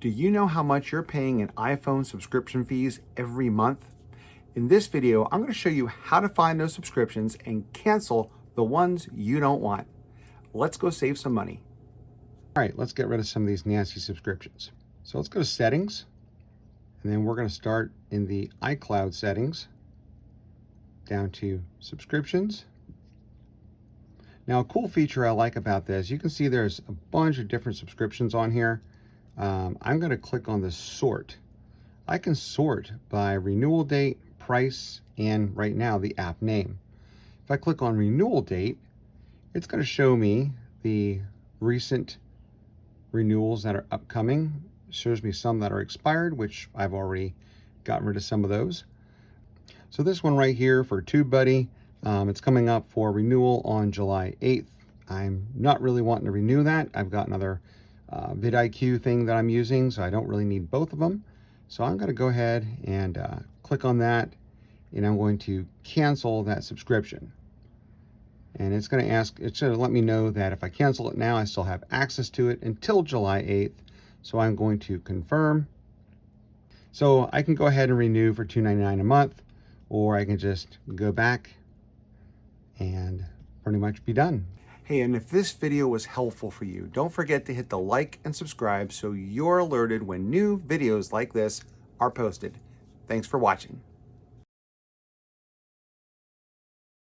Do you know how much you're paying in iPhone subscription fees every month? In this video, I'm going to show you how to find those subscriptions and cancel the ones you don't want. Let's go save some money. All right, let's get rid of some of these nasty subscriptions. So let's go to settings, and then we're going to start in the iCloud settings, down to subscriptions. Now, a cool feature I like about this, you can see there's a bunch of different subscriptions on here. I'm going to click on the sort. I can sort by renewal date, price, and right now the app name. If I click on renewal date, it's going to show me the recent renewals that are upcoming. It shows me some that are expired, which I've already gotten rid of some of those. So this one right here for TubeBuddy, it's coming up for renewal on July 8th. I'm not really wanting to renew that. I've got another vidIQ thing that I'm using, so I don't really need both of them. So I'm going to go ahead and click on that, and I'm going to cancel that subscription. And it's going to ask, it's going to let me know that if I cancel it now, I still have access to it until July 8th. So I'm going to confirm. So I can go ahead and renew for $2.99 a month, or I can just go back and pretty much be done. Hey, and if this video was helpful for you, don't forget to hit the like and subscribe so you're alerted when new videos like this are posted. Thanks for watching.